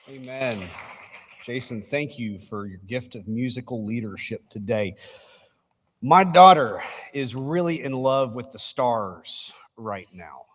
Amen. Jason, thank you for your gift of musical leadership today. My daughter is really in love with the stars right now.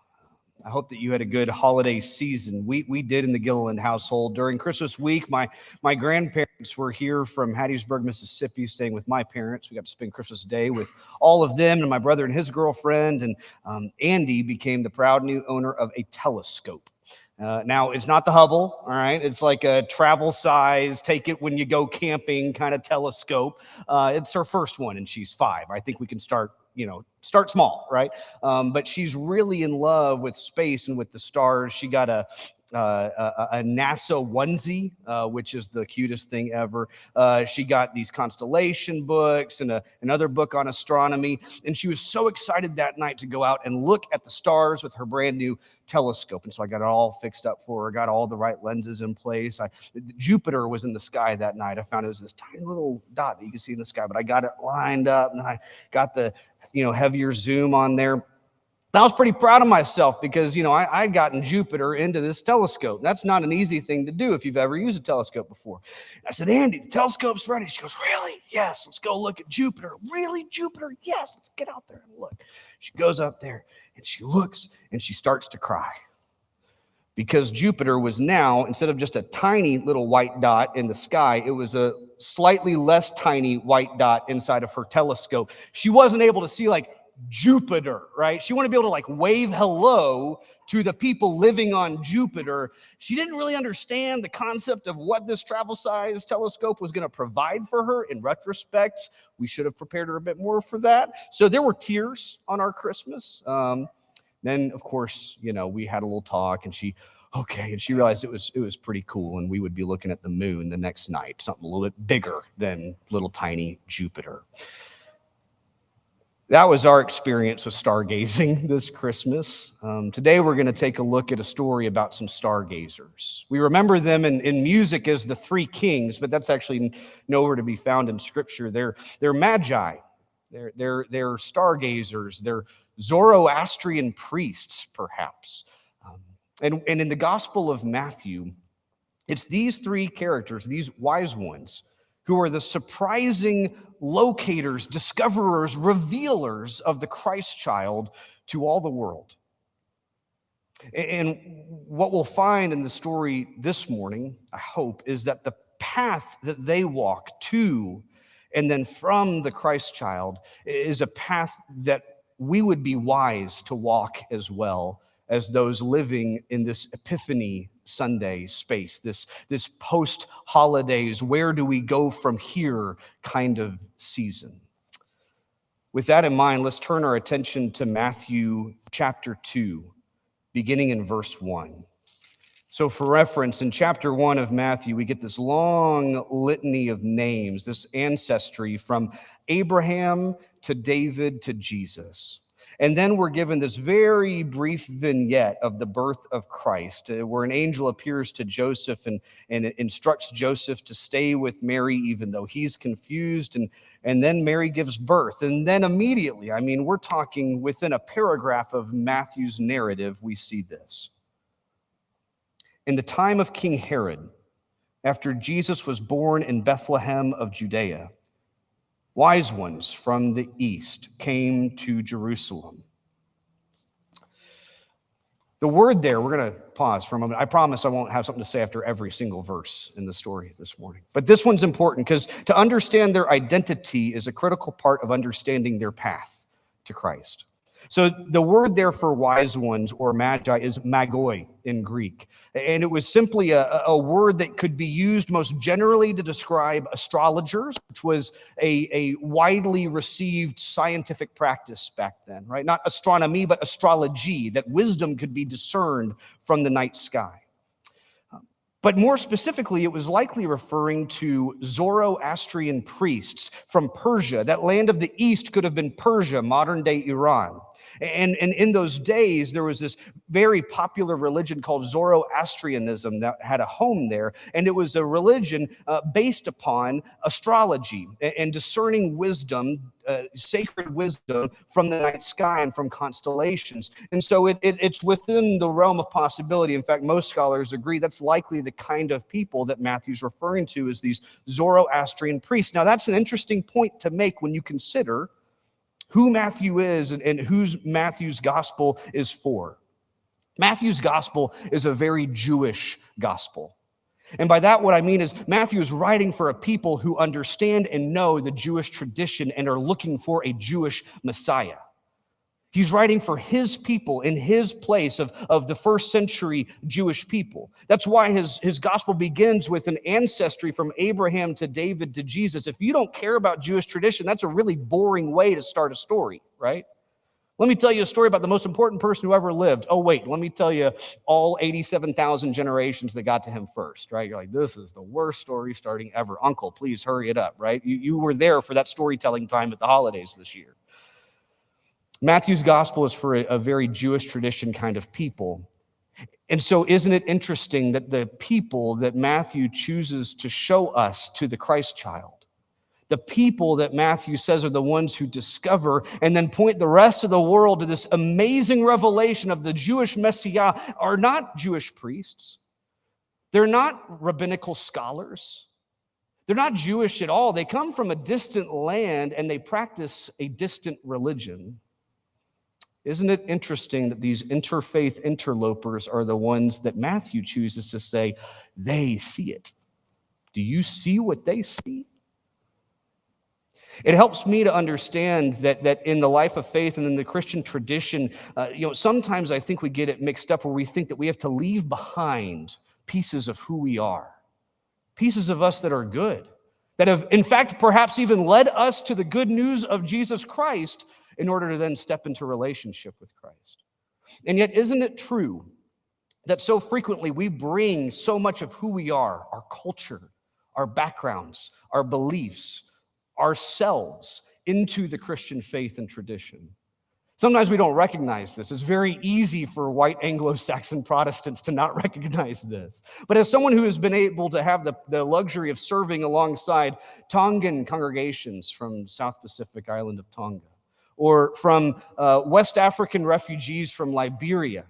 I hope that you had a good holiday season. We did in the Gilliland household. During Christmas week, my grandparents were here from Hattiesburg, Mississippi, staying with my parents. We got to spend Christmas Day with all of them and my brother and his girlfriend. And Andy became the proud new owner of a telescope. Now, it's not the Hubble, all right? It's like a travel size, take it when you go camping kind of telescope. It's her first one, and she's 5. I think we can start small, right? But she's really in love with space and with the stars. She got a NASA onesie, which is the cutest thing ever. She got these constellation books and another book on astronomy, and she was so excited that night to go out and look at the stars with her brand new telescope. And so I got it all fixed up for her, got all the right lenses in place. Jupiter was in the sky that night. I found it was this tiny little dot that you can see in the sky, but I got it lined up, and then I got the heavier zoom on there. I was pretty proud of myself because, I'd gotten Jupiter into this telescope. That's not an easy thing to do if you've ever used a telescope before. I said, Andy, the telescope's ready. She goes, really? Yes, let's go look at Jupiter. Really, Jupiter? Yes, let's get out there and look. She goes up there and she looks and she starts to cry because Jupiter was now, instead of just a tiny little white dot in the sky, it was a slightly less tiny white dot inside of her telescope. She wasn't able to see Jupiter, right? She wanted to be able to wave hello to the people living on Jupiter. She didn't really understand the concept of what this travel-size telescope was going to provide for her. In retrospect, we should have prepared her a bit more for that. So there were tears on our Christmas. Then, of course, we had a little talk, and she realized it was pretty cool, and we would be looking at the moon the next night, something a little bit bigger than little tiny Jupiter. That was our experience with stargazing this Christmas. Today we're going to take a look at a story about some stargazers. We remember them in music as the 3 kings, but that's actually nowhere to be found in Scripture. They're Magi. They're stargazers. They're Zoroastrian priests, perhaps. And in the Gospel of Matthew, it's these 3 characters, these wise ones, who are the surprising locators, discoverers, revealers of the Christ child to all the world. And what we'll find in the story this morning, I hope, is that the path that they walk to and then from the Christ child is a path that we would be wise to walk as well as those living in this Epiphany Sunday space, this post-holidays, where do we go from here kind of season. With that in mind, let's turn our attention to Matthew chapter 2, beginning in verse 1. So for reference, in chapter 1 of Matthew, we get this long litany of names, this ancestry from Abraham to David to Jesus. And then we're given this very brief vignette of the birth of Christ, where an angel appears to Joseph and instructs Joseph to stay with Mary, even though he's confused. And then Mary gives birth. And then immediately, we're talking within a paragraph of Matthew's narrative, we see this. In the time of King Herod, after Jesus was born in Bethlehem of Judea, wise ones from the east came to Jerusalem. The word there, we're going to pause for a moment. I promise I won't have something to say after every single verse in the story this morning. But this one's important because to understand their identity is a critical part of understanding their path to Christ. So the word there for wise ones or magi is magoi in Greek. And it was simply a word that could be used most generally to describe astrologers, which was a widely received scientific practice back then, right? Not astronomy, but astrology, that wisdom could be discerned from the night sky. But more specifically, it was likely referring to Zoroastrian priests from Persia. That land of the east could have been Persia, modern-day Iran. And in those days, there was this very popular religion called Zoroastrianism that had a home there. And it was a religion based upon astrology and discerning wisdom, sacred wisdom from the night sky and from constellations. And so it's within the realm of possibility. In fact, most scholars agree that's likely the kind of people that Matthew's referring to as these Zoroastrian priests. Now, that's an interesting point to make when you consider who Matthew is and whose Matthew's gospel is for. Matthew's gospel is a very Jewish gospel. And by that, what I mean is Matthew is writing for a people who understand and know the Jewish tradition and are looking for a Jewish Messiah. He's writing for his people in his place of the first century Jewish people. That's why his gospel begins with an ancestry from Abraham to David to Jesus. If you don't care about Jewish tradition, that's a really boring way to start a story, right? Let me tell you a story about the most important person who ever lived. Oh, wait, let me tell you all 87,000 generations that got to him first, right? You're like, this is the worst story starting ever. Uncle, please hurry it up, right? You were there for that storytelling time at the holidays this year. Matthew's gospel is for a very Jewish tradition kind of people. And so isn't it interesting that the people that Matthew chooses to show us to the Christ child, the people that Matthew says are the ones who discover and then point the rest of the world to this amazing revelation of the Jewish Messiah, are not Jewish priests. They're not rabbinical scholars. They're not Jewish at all. They come from a distant land and they practice a distant religion. Isn't it interesting that these interfaith interlopers are the ones that Matthew chooses to say, they see it? Do you see what they see? It helps me to understand that in the life of faith and in the Christian tradition, sometimes I think we get it mixed up where we think that we have to leave behind pieces of who we are, pieces of us that are good, that have, in fact, perhaps even led us to the good news of Jesus Christ in order to then step into relationship with Christ. And yet, isn't it true that so frequently we bring so much of who we are, our culture, our backgrounds, our beliefs, ourselves into the Christian faith and tradition? Sometimes we don't recognize this. It's very easy for white Anglo-Saxon Protestants to not recognize this. But as someone who has been able to have the luxury of serving alongside Tongan congregations from South Pacific island of Tonga, or from West African refugees from Liberia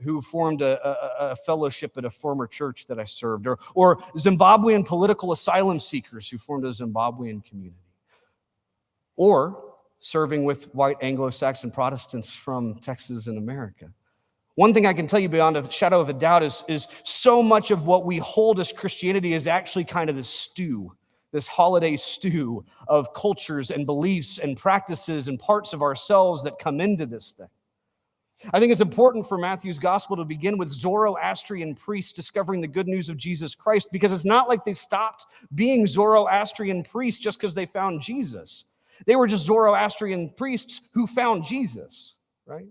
who formed a fellowship at a former church that I served, or Zimbabwean political asylum seekers who formed a Zimbabwean community, or serving with white Anglo-Saxon Protestants from Texas and America. One thing I can tell you beyond a shadow of a doubt is so much of what we hold as Christianity is actually kind of this stew, this holiday stew of cultures and beliefs and practices and parts of ourselves that come into this thing. I think it's important for Matthew's gospel to begin with Zoroastrian priests discovering the good news of Jesus Christ, because it's not like they stopped being Zoroastrian priests just because they found Jesus. They were just Zoroastrian priests who found Jesus, right?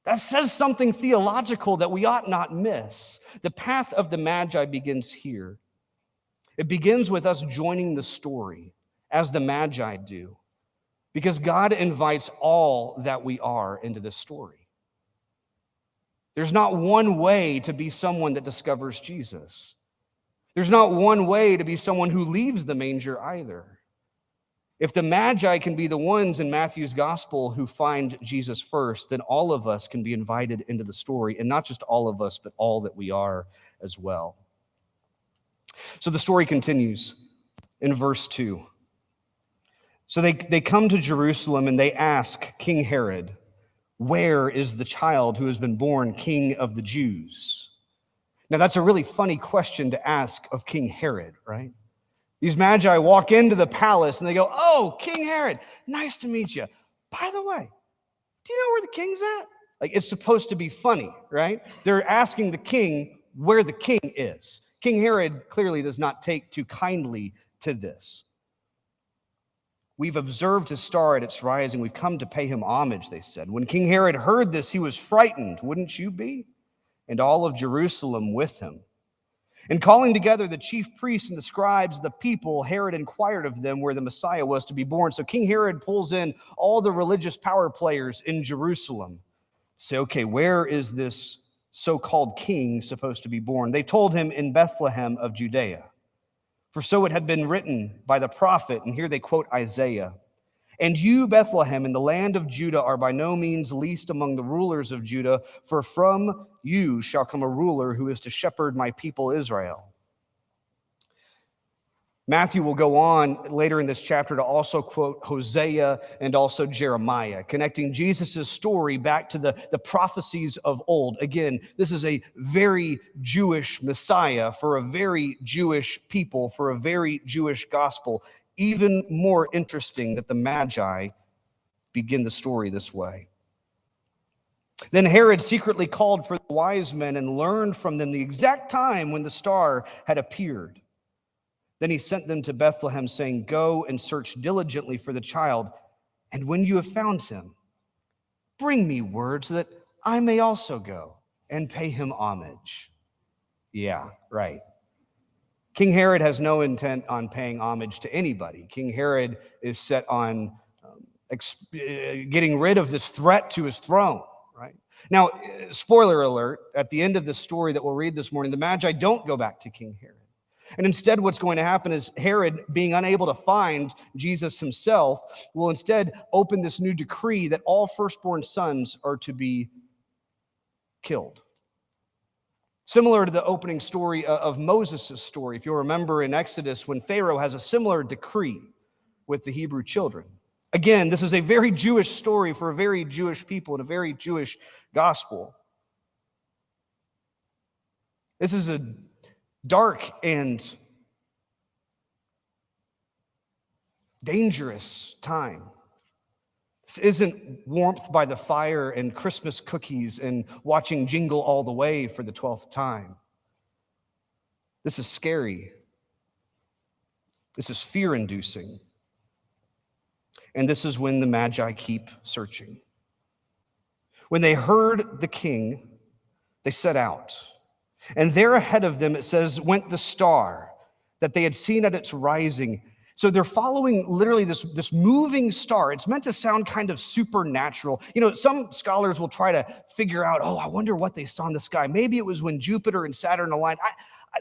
That says something theological that we ought not miss. The path of the Magi begins here. It begins with us joining the story as the Magi do, because God invites all that we are into this story. There's not one way to be someone that discovers Jesus. There's not one way to be someone who leaves the manger either. If the Magi can be the ones in Matthew's gospel who find Jesus first, then all of us can be invited into the story, and not just all of us, but all that we are as well. So the story continues in verse 2. So they come to Jerusalem and they ask King Herod, "Where is the child who has been born King of the Jews?" Now that's a really funny question to ask of King Herod, right? These Magi walk into the palace and they go, "Oh, King Herod, nice to meet you. By the way, do you know where the king's at?" Like, it's supposed to be funny, right? They're asking the king where the king is. King Herod clearly does not take too kindly to this. "We've observed his star at its rising. We've come to pay him homage," they said. When King Herod heard this, he was frightened. Wouldn't you be? And all of Jerusalem with him. And calling together the chief priests and the scribes, the people, Herod inquired of them where the Messiah was to be born. So King Herod pulls in all the religious power players in Jerusalem to say, okay, where is this so-called king supposed to be born? They told him in Bethlehem of Judea. For so it had been written by the prophet, and here they quote Isaiah. And you, Bethlehem, in the land of Judah, are by no means least among the rulers of Judah, for from you shall come a ruler who is to shepherd my people Israel. Matthew will go on later in this chapter to also quote Hosea and also Jeremiah, connecting Jesus' story back to the prophecies of old. Again, this is a very Jewish Messiah for a very Jewish people, for a very Jewish gospel. Even more interesting that the Magi begin the story this way. Then Herod secretly called for the wise men and learned from them the exact time when the star had appeared. Then he sent them to Bethlehem, saying, "Go and search diligently for the child, and when you have found him, bring me word so that I may also go and pay him homage." Yeah, right. King Herod has no intent on paying homage to anybody. King Herod is set on getting rid of this threat to his throne, right? Now, spoiler alert, at the end of the story that we'll read this morning, the Magi don't go back to King Herod. And instead, what's going to happen is Herod, being unable to find Jesus himself, will instead open this new decree that all firstborn sons are to be killed. Similar to the opening story of Moses' story, if you'll remember in Exodus, when Pharaoh has a similar decree with the Hebrew children. Again, this is a very Jewish story for a very Jewish people and a very Jewish gospel. This is a dark and dangerous time. This isn't warmth by the fire and Christmas cookies and watching Jingle All the Way for the 12th time. This is scary. This is fear-inducing. And this is when the Magi keep searching. When they heard the king, they set out. And there ahead of them, it says, went the star that they had seen at its rising. So they're following literally this moving star. It's meant to sound kind of supernatural. You know, some scholars will try to figure out, I wonder what they saw in the sky. Maybe it was when Jupiter and Saturn aligned.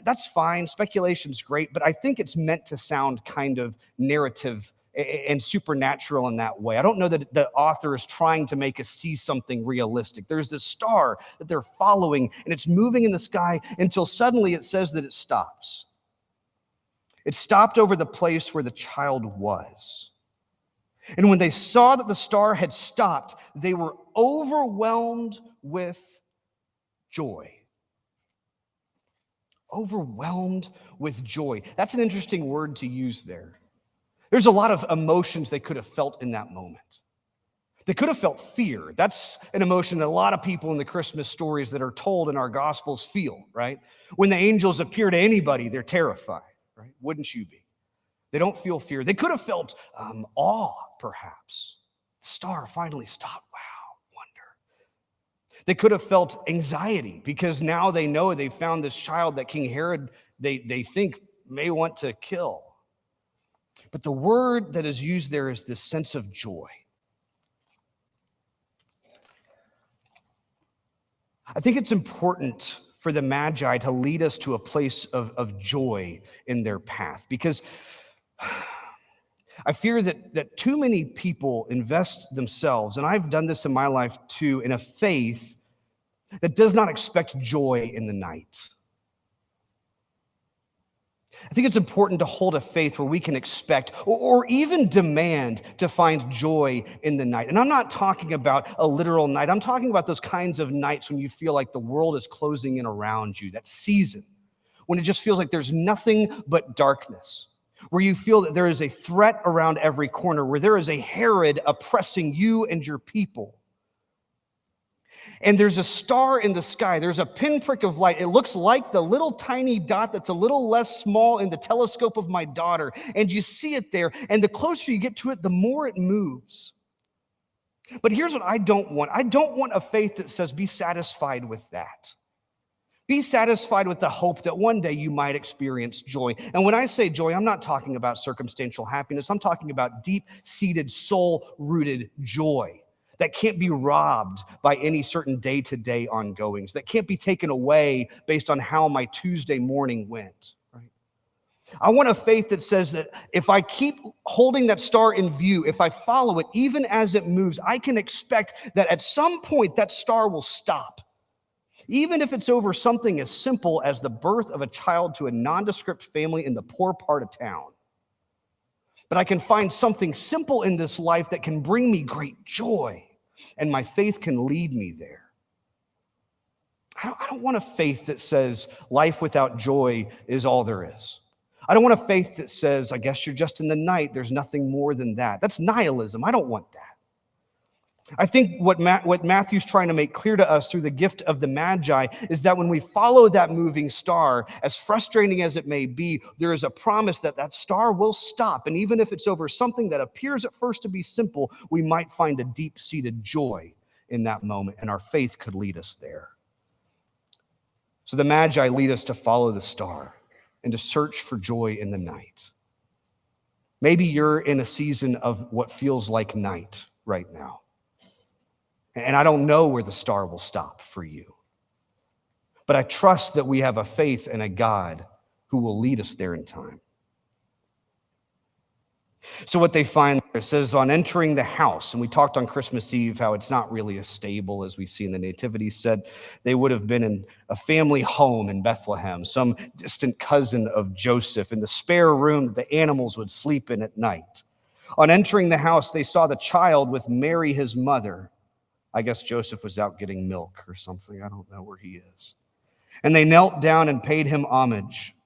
That's fine. Speculation's great. But I think it's meant to sound kind of narrative and supernatural in that way. I don't know that the author is trying to make us see something realistic. There's this star that they're following, and it's moving in the sky until suddenly it says that it stops. It stopped over the place where the child was. And when they saw that the star had stopped, they were overwhelmed with joy. Overwhelmed with joy. That's an interesting word to use there. There's a lot of emotions they could have felt in that moment. They could have felt fear. That's an emotion that a lot of people in the Christmas stories that are told in our Gospels feel, right? When the angels appear to anybody, they're terrified. Right? Wouldn't you be? They don't feel fear. They could have felt awe, perhaps. The star finally stopped. Wow, wonder. They could have felt anxiety because now they know they found this child that King Herod, they think may want to kill. But the word that is used there is this sense of joy. I think it's important for the Magi to lead us to a place of joy in their path. Because I fear that too many people invest themselves, and I've done this in my life too, in a faith that does not expect joy in the night. I think it's important to hold a faith where we can expect or even demand to find joy in the night. And I'm not talking about a literal night. I'm talking about those kinds of nights when you feel like the world is closing in around you, that season, when it just feels like there's nothing but darkness, where you feel that there is a threat around every corner, where there is a Herod oppressing you and your people. And there's a star in the sky. There's a pinprick of light. It looks like the little tiny dot that's a little less small in the telescope of my daughter. And you see it there. And the closer you get to it, the more it moves. But here's what I don't want. I don't want a faith that says, be satisfied with that. Be satisfied with the hope that one day you might experience joy. And when I say joy, I'm not talking about circumstantial happiness. I'm talking about deep-seated, soul-rooted joy that can't be robbed by any certain day-to-day ongoings, that can't be taken away based on how my Tuesday morning went. Right? I want a faith that says that if I keep holding that star in view, if I follow it, even as it moves, I can expect that at some point that star will stop. Even if it's over something as simple as the birth of a child to a nondescript family in the poor part of town. But I can find something simple in this life that can bring me great joy, and my faith can lead me there. I don't want a faith that says life without joy is all there is. I don't want a faith that says, I guess you're just in the night, there's nothing more than that. That's nihilism. I don't want that. I think what Matthew's trying to make clear to us through the gift of the Magi is that when we follow that moving star, as frustrating as it may be, there is a promise that that star will stop. And even if it's over something that appears at first to be simple, we might find a deep-seated joy in that moment, and our faith could lead us there. So the Magi lead us to follow the star and to search for joy in the night. Maybe you're in a season of what feels like night right now. And I don't know where the star will stop for you. But I trust that we have a faith in a God who will lead us there in time. So what they find there, it says on entering the house, and we talked on Christmas Eve how it's not really as stable as we see in the Nativity set. They would have been in a family home in Bethlehem, some distant cousin of Joseph, in the spare room that the animals would sleep in at night. On entering the house, they saw the child with Mary, his mother. I guess Joseph was out getting milk or something. I don't know where he is. And they knelt down and paid him homage.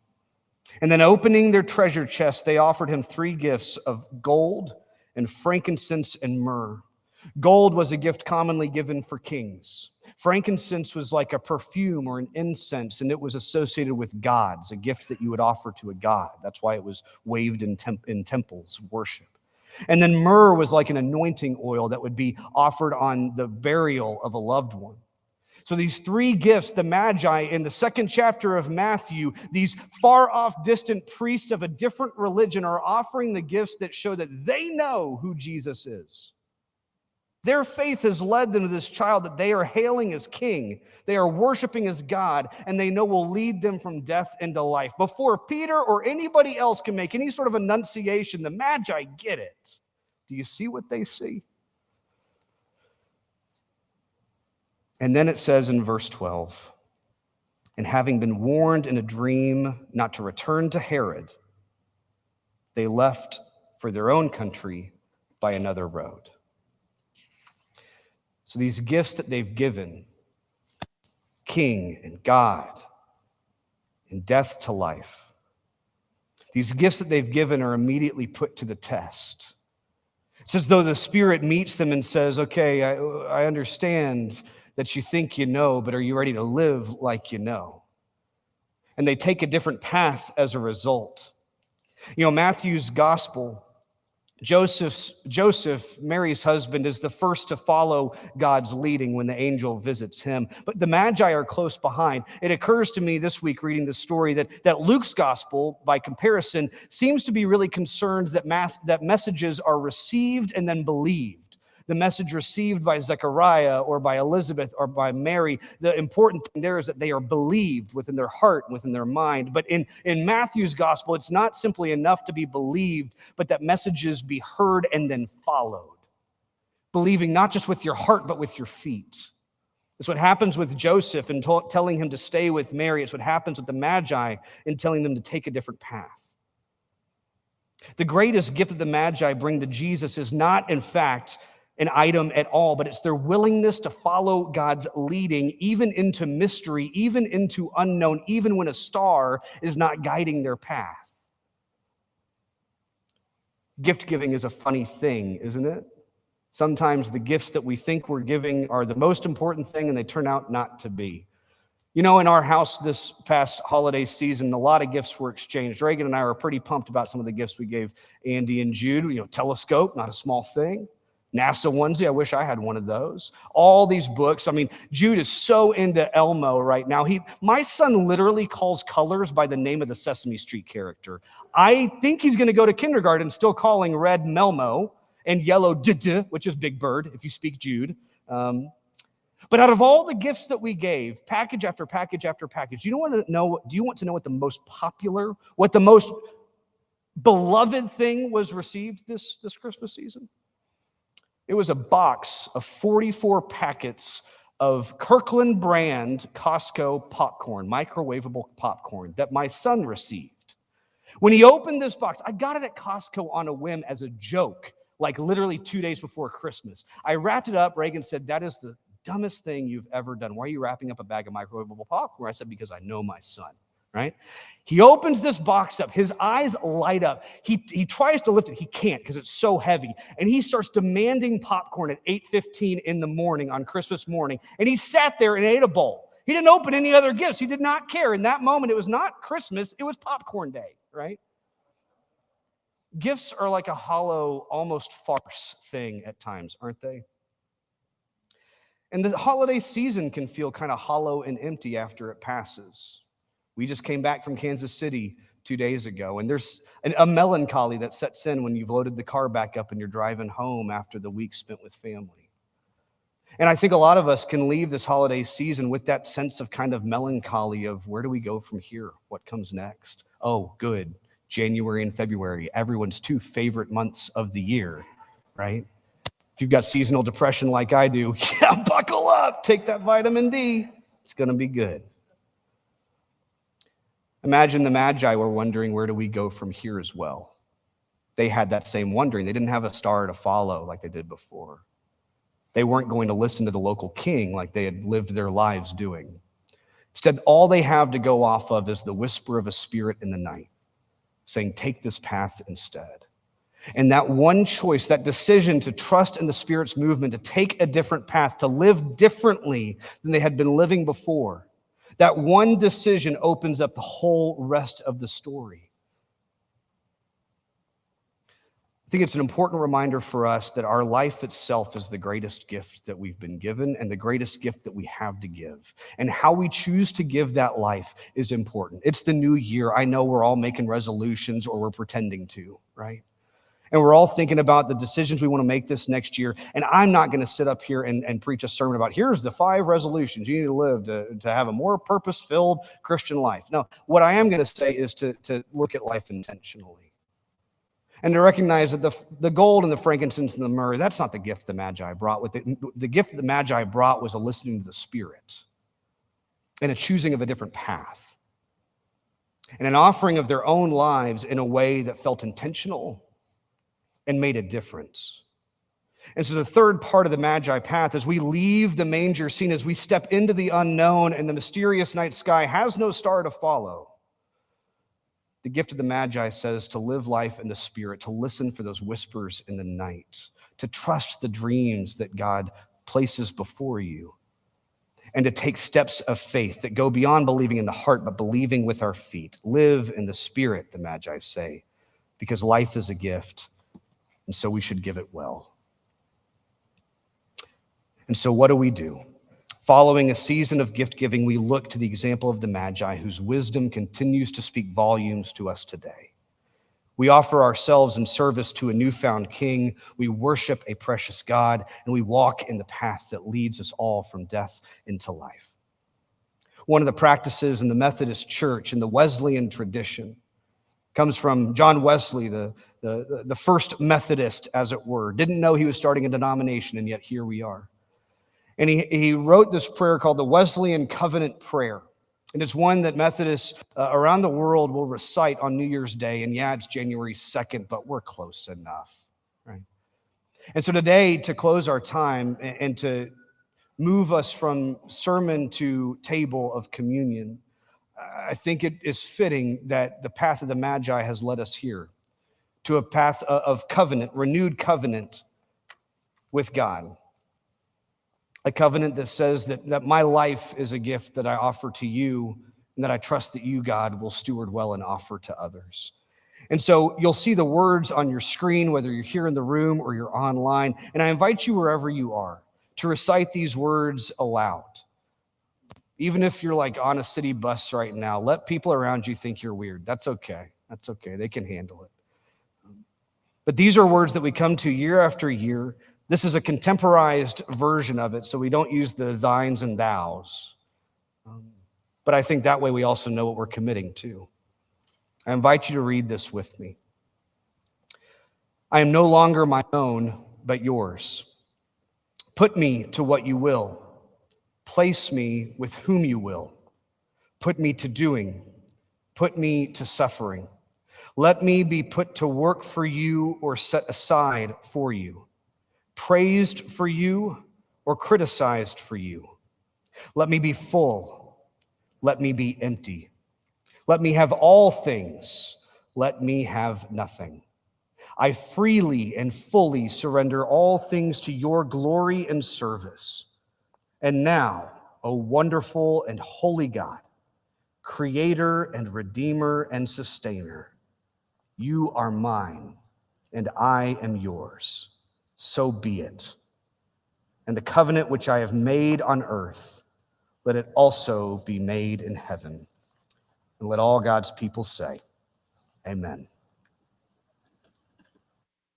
And then opening their treasure chest, they offered him 3 gifts of gold and frankincense and myrrh. Gold was a gift commonly given for kings. Frankincense was like a perfume or an incense, and it was associated with gods, a gift that you would offer to a god. That's why it was waved in temples of worship. And then myrrh was like an anointing oil that would be offered on the burial of a loved one. So these 3 gifts, the Magi in the 2nd chapter of Matthew, these far off distant priests of a different religion are offering the gifts that show that they know who Jesus is. Their faith has led them to this child that they are hailing as king. They are worshiping as God, and they know will lead them from death into life. Before Peter or anybody else can make any sort of enunciation, the Magi get it. Do you see what they see? And then it says in verse 12, and having been warned in a dream not to return to Herod, they left for their own country by another road. So these gifts that they've given, king and God and death to life, these gifts that they've given are immediately put to the test. It's as though the Spirit meets them and says, okay, I understand that you think you know, but are you ready to live like you know? And they take a different path as a result. You know, Matthew's gospel, Joseph, Mary's husband, is the first to follow God's leading when the angel visits him. But the Magi are close behind. It occurs to me this week reading the story that Luke's gospel, by comparison, seems to be really concerned that messages are received and then believed. The message received by Zechariah or by Elizabeth or by Mary, the important thing there is that they are believed within their heart, within their mind. But in Matthew's gospel, it's not simply enough to be believed, but that messages be heard and then followed. Believing not just with your heart, but with your feet. It's what happens with Joseph in telling him to stay with Mary. It's what happens with the Magi in telling them to take a different path. The greatest gift that the Magi bring to Jesus is not, in fact, an item at all, but it's their willingness to follow God's leading, even into mystery, even into unknown, even when a star is not guiding their path. Gift giving is a funny thing, isn't it? Sometimes the gifts that we think we're giving are the most important thing, and they turn out not to be. You know, in our house this past holiday season, a lot of gifts were exchanged. Reagan and I were pretty pumped about some of the gifts we gave Andy and Jude. You know, telescope, not a small thing. NASA onesie, I wish I had one of those. All these books. I mean, Jude is so into Elmo right now. My son literally calls colors by the name of the Sesame Street character. I think he's going to go to kindergarten still calling red Melmo and yellow Duh, which is Big Bird, if you speak Jude. But out of all the gifts that we gave, package after package after package, do you want to know what the most popular, what the most beloved thing was received this Christmas season? It was a box of 44 packets of Kirkland brand Costco popcorn, microwavable popcorn that my son received. When he opened this box, I got it at Costco on a whim as a joke, like literally 2 days before Christmas. I wrapped it up. Reagan said, "That is the dumbest thing you've ever done. Why are you wrapping up a bag of microwavable popcorn?" I said, "Because I know my son." Right? He opens this box up. His eyes light up. He tries to lift it. He can't because it's so heavy. And he starts demanding popcorn at 8:15 in the morning on Christmas morning. And he sat there and ate a bowl. He didn't open any other gifts. He did not care. In that moment, it was not Christmas. It was popcorn day, right? Gifts are like a hollow, almost farce thing at times, aren't they? And the holiday season can feel kind of hollow and empty after it passes. We just came back from Kansas City 2 days ago, and there's a melancholy that sets in when you've loaded the car back up and you're driving home after the week spent with family. And I think a lot of us can leave this holiday season with that sense of kind of melancholy of where do we go from here? What comes next? Oh, good. January and February, everyone's two favorite months of the year, right? If you've got seasonal depression like I do, yeah, buckle up, take that vitamin D. It's going to be good. Imagine the Magi were wondering, where do we go from here as well? They had that same wondering. They didn't have a star to follow like they did before. They weren't going to listen to the local king like they had lived their lives doing. Instead, all they have to go off of is the whisper of a spirit in the night, saying, take this path instead. And that one choice, that decision to trust in the Spirit's movement, to take a different path, to live differently than they had been living before, that one decision opens up the whole rest of the story. I think it's an important reminder for us that our life itself is the greatest gift that we've been given and the greatest gift that we have to give. And how we choose to give that life is important. It's the new year. I know we're all making resolutions, or we're pretending to, right? And we're all thinking about the decisions we want to make this next year. And I'm not going to sit up here and preach a sermon about here's the 5 resolutions you need to live to have a more purpose-filled Christian life. No, what I am going to say is to look at life intentionally. And to recognize that the gold and the frankincense and the myrrh, that's not the gift the Magi brought. The gift that the Magi brought was a listening to the Spirit and a choosing of a different path. And an offering of their own lives in a way that felt intentional and made a difference. And so the third part of the Magi path, as we leave the manger scene, as we step into the unknown and the mysterious night sky has no star to follow, the gift of the Magi says to live life in the Spirit, to listen for those whispers in the night, to trust the dreams that God places before you, and to take steps of faith that go beyond believing in the heart, but believing with our feet. Live in the Spirit, the Magi say, because life is a gift, and so we should give it well. And so what do? Following a season of gift giving, we look to the example of the Magi, whose wisdom continues to speak volumes to us today. We offer ourselves in service to a newfound King. We worship a precious God, and we walk in the path that leads us all from death into life. One of the practices in the Methodist Church, in the Wesleyan tradition, comes from John Wesley, the first Methodist, as it were. Didn't know he was starting a denomination, and yet here we are. And he wrote this prayer called the Wesleyan Covenant Prayer. And it's one that Methodists around the world will recite on New Year's Day. And yeah, it's January 2nd, but we're close enough, right? And so today, to close our time and to move us from sermon to table of communion, I think it is fitting that the path of the Magi has led us here to a path of covenant, renewed covenant with God. A covenant that says that my life is a gift that I offer to you and that I trust that you, God, will steward well and offer to others. And so you'll see the words on your screen, whether you're here in the room or you're online. And I invite you wherever you are to recite these words aloud. Even if you're like on a city bus right now, let people around you think you're weird. That's okay. That's okay. They can handle it. But these are words that we come to year after year. This is a contemporized version of it, so we don't use the thines and thous. But I think that way we also know what we're committing to. I invite you to read this with me. I am no longer my own, but yours. Put me to what you will. Place me with whom you will. Put me to doing. Put me to suffering. Let me be put to work for you or set aside for you. Praised for you or criticized for you. Let me be full. Let me be empty. Let me have all things. Let me have nothing. I freely and fully surrender all things to your glory and service. And now, O wonderful and holy God, Creator and Redeemer and Sustainer, you are mine and I am yours. So be it. And the covenant which I have made on earth, let it also be made in heaven. And let all God's people say, amen.